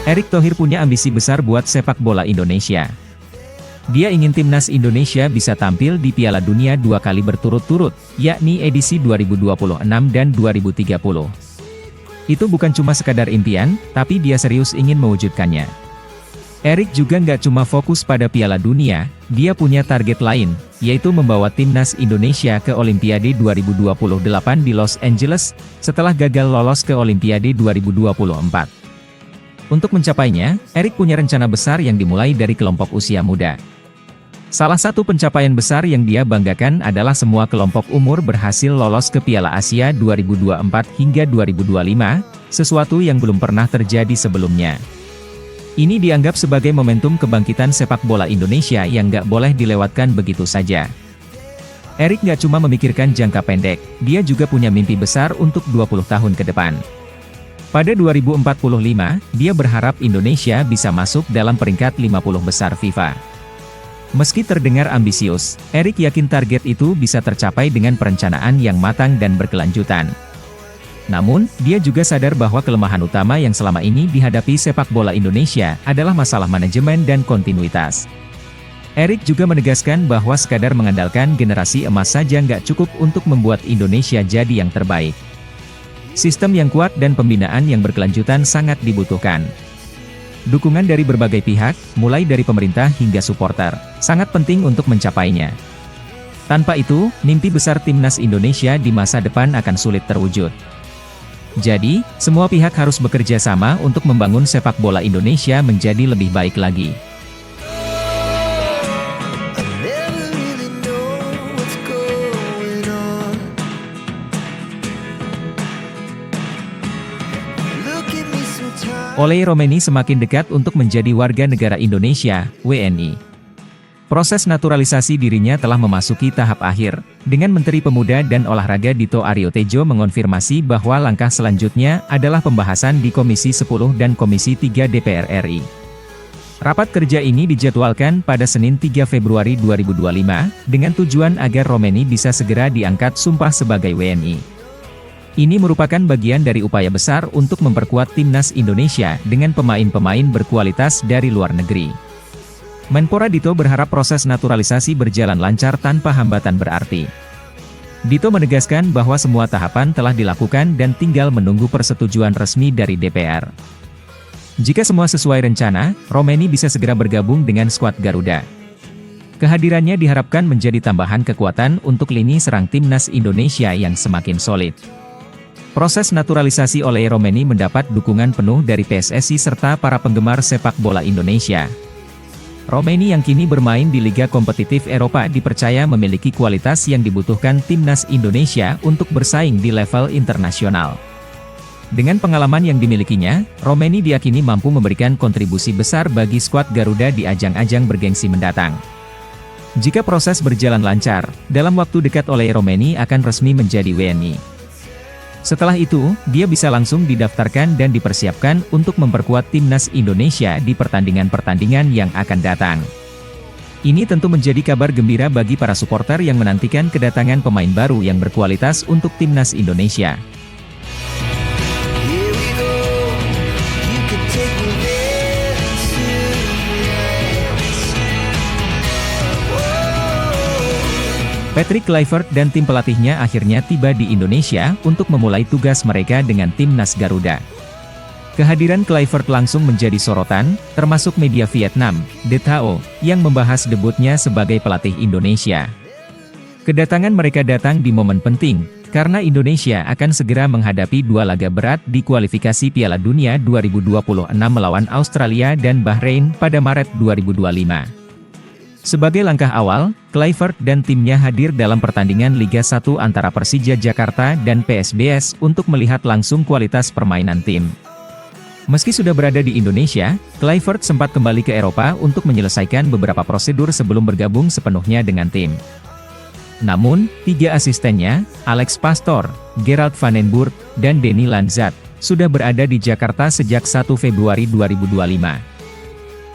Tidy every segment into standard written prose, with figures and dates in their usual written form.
Erick Thohir punya ambisi besar buat sepak bola Indonesia. Dia ingin timnas Indonesia bisa tampil di Piala Dunia 2 kali berturut-turut, yakni edisi 2026 dan 2030. Itu bukan cuma sekadar impian, tapi dia serius ingin mewujudkannya. Erick juga nggak cuma fokus pada Piala Dunia, dia punya target lain, yaitu membawa timnas Indonesia ke Olimpiade 2028 di Los Angeles, setelah gagal lolos ke Olimpiade 2024. Untuk mencapainya, Erick punya rencana besar yang dimulai dari kelompok usia muda. Salah satu pencapaian besar yang dia banggakan adalah semua kelompok umur berhasil lolos ke Piala Asia 2024 hingga 2025, sesuatu yang belum pernah terjadi sebelumnya. Ini dianggap sebagai momentum kebangkitan sepak bola Indonesia yang nggak boleh dilewatkan begitu saja. Erick nggak cuma memikirkan jangka pendek, dia juga punya mimpi besar untuk 20 tahun ke depan. Pada 2045, dia berharap Indonesia bisa masuk dalam peringkat 50 besar FIFA. Meski terdengar ambisius, Erick yakin target itu bisa tercapai dengan perencanaan yang matang dan berkelanjutan. Namun, dia juga sadar bahwa kelemahan utama yang selama ini dihadapi sepak bola Indonesia adalah masalah manajemen dan kontinuitas. Erick juga menegaskan bahwa sekadar mengandalkan generasi emas saja nggak cukup untuk membuat Indonesia jadi yang terbaik. Sistem yang kuat dan pembinaan yang berkelanjutan sangat dibutuhkan. Dukungan dari berbagai pihak, mulai dari pemerintah hingga supporter, sangat penting untuk mencapainya. Tanpa itu, mimpi besar timnas Indonesia di masa depan akan sulit terwujud. Jadi, semua pihak harus bekerja sama untuk membangun sepak bola Indonesia menjadi lebih baik lagi. Oleh Romeni semakin dekat untuk menjadi warga negara Indonesia, WNI. Proses naturalisasi dirinya telah memasuki tahap akhir, dengan Menteri Pemuda dan Olahraga Dito Aryo Tejo mengonfirmasi bahwa langkah selanjutnya adalah pembahasan di Komisi 10 dan Komisi 3 DPR RI. Rapat kerja ini dijadwalkan pada Senin 3 Februari 2025, dengan tujuan agar Romeni bisa segera diangkat sumpah sebagai WNI. Ini merupakan bagian dari upaya besar untuk memperkuat timnas Indonesia dengan pemain-pemain berkualitas dari luar negeri. Menpora Dito berharap proses naturalisasi berjalan lancar tanpa hambatan berarti. Dito menegaskan bahwa semua tahapan telah dilakukan dan tinggal menunggu persetujuan resmi dari DPR. Jika semua sesuai rencana, Romeni bisa segera bergabung dengan skuad Garuda. Kehadirannya diharapkan menjadi tambahan kekuatan untuk lini serang timnas Indonesia yang semakin solid. Proses naturalisasi oleh Romeni mendapat dukungan penuh dari PSSI serta para penggemar sepak bola Indonesia. Romeni yang kini bermain di liga kompetitif Eropa dipercaya memiliki kualitas yang dibutuhkan timnas Indonesia untuk bersaing di level internasional. Dengan pengalaman yang dimilikinya, Romeni diyakini mampu memberikan kontribusi besar bagi skuad Garuda di ajang-ajang bergengsi mendatang. Jika proses berjalan lancar, dalam waktu dekat oleh Romeni akan resmi menjadi WNI. Setelah itu, dia bisa langsung didaftarkan dan dipersiapkan untuk memperkuat timnas Indonesia di pertandingan-pertandingan yang akan datang. Ini tentu menjadi kabar gembira bagi para supporter yang menantikan kedatangan pemain baru yang berkualitas untuk timnas Indonesia. Patrick Kluivert dan tim pelatihnya akhirnya tiba di Indonesia untuk memulai tugas mereka dengan timnas Garuda. Kehadiran Kluivert langsung menjadi sorotan, termasuk media Vietnam, The Thao, yang membahas debutnya sebagai pelatih Indonesia. Kedatangan mereka datang di momen penting, karena Indonesia akan segera menghadapi dua laga berat di kualifikasi Piala Dunia 2026 melawan Australia dan Bahrain pada Maret 2025. Sebagai langkah awal, Kluivert dan timnya hadir dalam pertandingan Liga 1 antara Persija Jakarta dan PSBS untuk melihat langsung kualitas permainan tim. Meski sudah berada di Indonesia, Kluivert sempat kembali ke Eropa untuk menyelesaikan beberapa prosedur sebelum bergabung sepenuhnya dengan tim. Namun, tiga asistennya, Alex Pastoor, Gerald van den Burg, dan Denny Lanzat, sudah berada di Jakarta sejak 1 Februari 2025.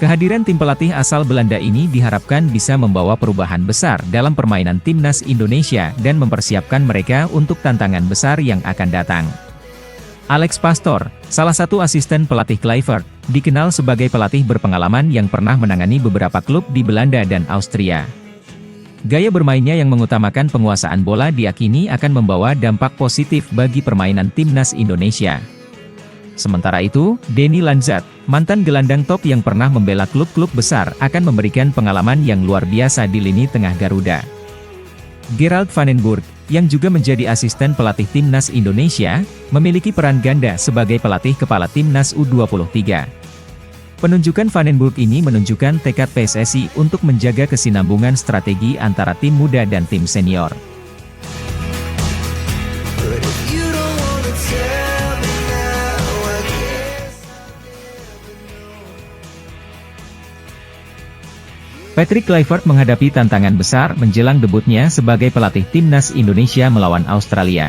Kehadiran tim pelatih asal Belanda ini diharapkan bisa membawa perubahan besar dalam permainan timnas Indonesia dan mempersiapkan mereka untuk tantangan besar yang akan datang. Alex Pastoor, salah satu asisten pelatih Kluivert, dikenal sebagai pelatih berpengalaman yang pernah menangani beberapa klub di Belanda dan Austria. Gaya bermainnya yang mengutamakan penguasaan bola diyakini akan membawa dampak positif bagi permainan timnas Indonesia. Sementara itu, Denny Lanzat, mantan gelandang top yang pernah membela klub-klub besar, akan memberikan pengalaman yang luar biasa di lini tengah Garuda. Gerald van den Burg, yang juga menjadi asisten pelatih timnas Indonesia, memiliki peran ganda sebagai pelatih kepala timnas U23. Penunjukan van den Burg ini menunjukkan tekad PSSI untuk menjaga kesinambungan strategi antara tim muda dan tim senior. Patrick Kluivert menghadapi tantangan besar menjelang debutnya sebagai pelatih timnas Indonesia melawan Australia.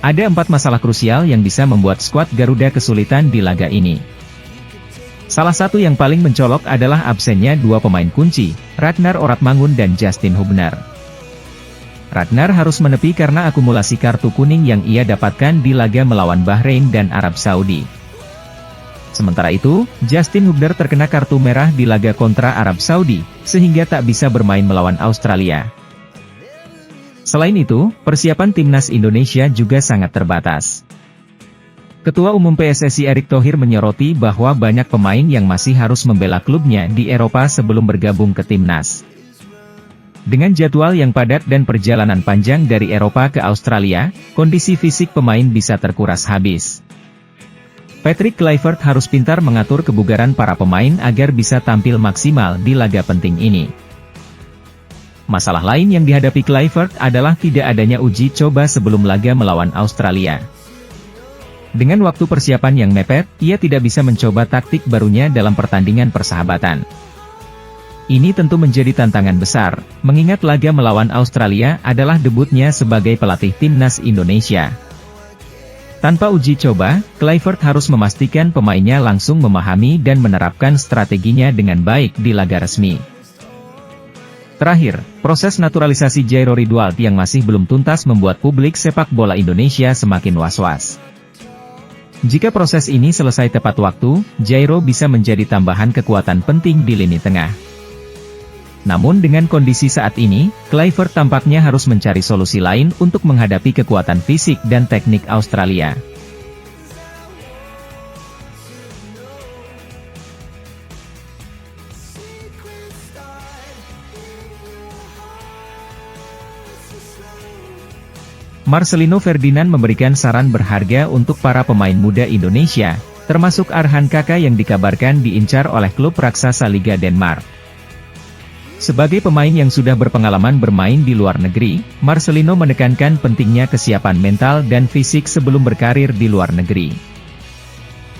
Ada 4 masalah krusial yang bisa membuat skuad Garuda kesulitan di laga ini. Salah satu yang paling mencolok adalah absennya 2 pemain kunci, Ragnar Oratmangun dan Justin Hubner. Ragnar harus menepi karena akumulasi kartu kuning yang ia dapatkan di laga melawan Bahrain dan Arab Saudi. Sementara itu, Justin Hubner terkena kartu merah di laga kontra Arab Saudi, sehingga tak bisa bermain melawan Australia. Selain itu, persiapan timnas Indonesia juga sangat terbatas. Ketua Umum PSSI Erick Thohir menyoroti bahwa banyak pemain yang masih harus membela klubnya di Eropa sebelum bergabung ke timnas. Dengan jadwal yang padat dan perjalanan panjang dari Eropa ke Australia, kondisi fisik pemain bisa terkuras habis. Patrick Kluivert harus pintar mengatur kebugaran para pemain agar bisa tampil maksimal di laga penting ini. Masalah lain yang dihadapi Kluivert adalah tidak adanya uji coba sebelum laga melawan Australia. Dengan waktu persiapan yang mepet, ia tidak bisa mencoba taktik barunya dalam pertandingan persahabatan. Ini tentu menjadi tantangan besar, mengingat laga melawan Australia adalah debutnya sebagai pelatih timnas Indonesia. Tanpa uji coba, Kluivert harus memastikan pemainnya langsung memahami dan menerapkan strateginya dengan baik di laga resmi. Terakhir, proses naturalisasi Jairo Ridwald yang masih belum tuntas membuat publik sepak bola Indonesia semakin was-was. Jika proses ini selesai tepat waktu, Jairo bisa menjadi tambahan kekuatan penting di lini tengah. Namun dengan kondisi saat ini, Kluivert tampaknya harus mencari solusi lain untuk menghadapi kekuatan fisik dan teknik Australia. Marcelino Ferdinand memberikan saran berharga untuk para pemain muda Indonesia, termasuk Arhan Kaka yang dikabarkan diincar oleh klub raksasa Liga Denmark. Sebagai pemain yang sudah berpengalaman bermain di luar negeri, Marcelino menekankan pentingnya kesiapan mental dan fisik sebelum berkarir di luar negeri.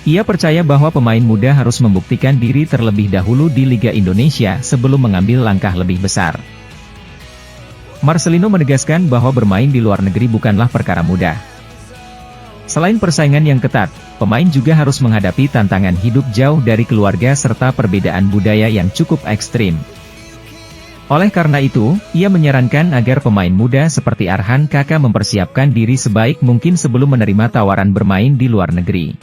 Ia percaya bahwa pemain muda harus membuktikan diri terlebih dahulu di Liga Indonesia sebelum mengambil langkah lebih besar. Marcelino menegaskan bahwa bermain di luar negeri bukanlah perkara mudah. Selain persaingan yang ketat, pemain juga harus menghadapi tantangan hidup jauh dari keluarga serta perbedaan budaya yang cukup ekstrim. Oleh karena itu, ia menyarankan agar pemain muda seperti Arhan Kaka mempersiapkan diri sebaik mungkin sebelum menerima tawaran bermain di luar negeri.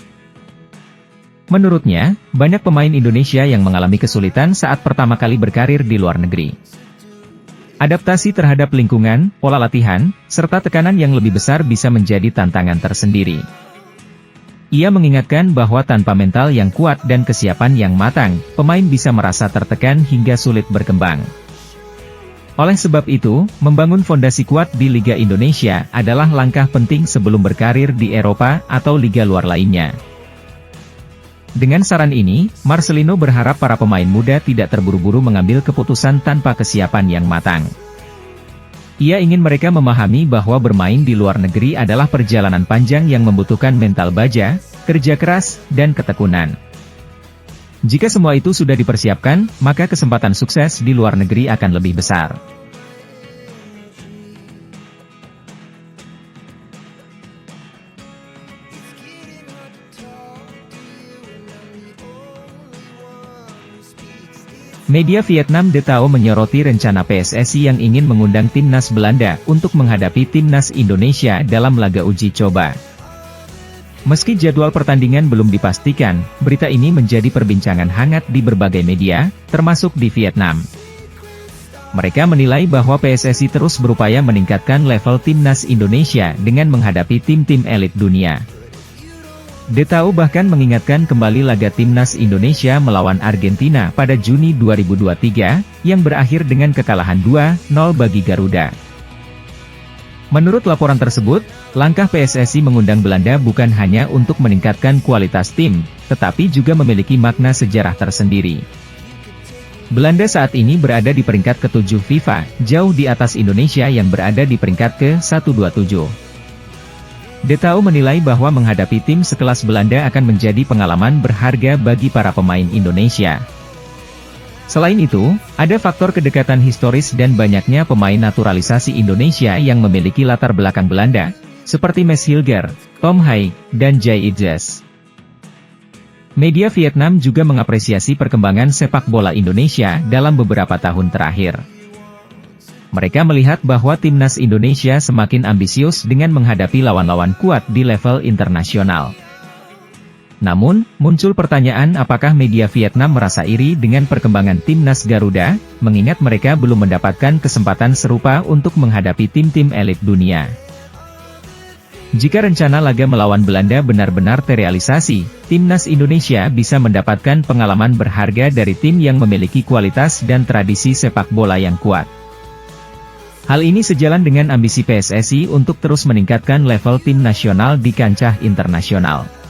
Menurutnya, banyak pemain Indonesia yang mengalami kesulitan saat pertama kali berkarir di luar negeri. Adaptasi terhadap lingkungan, pola latihan, serta tekanan yang lebih besar bisa menjadi tantangan tersendiri. Ia mengingatkan bahwa tanpa mental yang kuat dan kesiapan yang matang, pemain bisa merasa tertekan hingga sulit berkembang. Oleh sebab itu, membangun fondasi kuat di Liga Indonesia adalah langkah penting sebelum berkarir di Eropa atau liga luar lainnya. Dengan saran ini, Marcelino berharap para pemain muda tidak terburu-buru mengambil keputusan tanpa kesiapan yang matang. Ia ingin mereka memahami bahwa bermain di luar negeri adalah perjalanan panjang yang membutuhkan mental baja, kerja keras, dan ketekunan. Jika semua itu sudah dipersiapkan, maka kesempatan sukses di luar negeri akan lebih besar. Media Vietnam De Tao menyoroti rencana PSSI yang ingin mengundang timnas Belanda untuk menghadapi timnas Indonesia dalam laga uji coba. Meski jadwal pertandingan belum dipastikan, berita ini menjadi perbincangan hangat di berbagai media, termasuk di Vietnam. Mereka menilai bahwa PSSI terus berupaya meningkatkan level timnas Indonesia dengan menghadapi tim-tim elit dunia. DTAU bahkan mengingatkan kembali laga timnas Indonesia melawan Argentina pada Juni 2023, yang berakhir dengan kekalahan 2-0 bagi Garuda. Menurut laporan tersebut, langkah PSSI mengundang Belanda bukan hanya untuk meningkatkan kualitas tim, tetapi juga memiliki makna sejarah tersendiri. Belanda saat ini berada di peringkat ke-7 FIFA, jauh di atas Indonesia yang berada di peringkat ke-127. DTAU menilai bahwa menghadapi tim sekelas Belanda akan menjadi pengalaman berharga bagi para pemain Indonesia. Selain itu, ada faktor kedekatan historis dan banyaknya pemain naturalisasi Indonesia yang memiliki latar belakang Belanda, seperti Mes Hilger, Tom Haig, dan Jay Idzes. Media Vietnam juga mengapresiasi perkembangan sepak bola Indonesia dalam beberapa tahun terakhir. Mereka melihat bahwa timnas Indonesia semakin ambisius dengan menghadapi lawan-lawan kuat di level internasional. Namun, muncul pertanyaan apakah media Vietnam merasa iri dengan perkembangan timnas Garuda, mengingat mereka belum mendapatkan kesempatan serupa untuk menghadapi tim-tim elit dunia. Jika rencana laga melawan Belanda benar-benar terrealisasi, timnas Indonesia bisa mendapatkan pengalaman berharga dari tim yang memiliki kualitas dan tradisi sepak bola yang kuat. Hal ini sejalan dengan ambisi PSSI untuk terus meningkatkan level tim nasional di kancah internasional.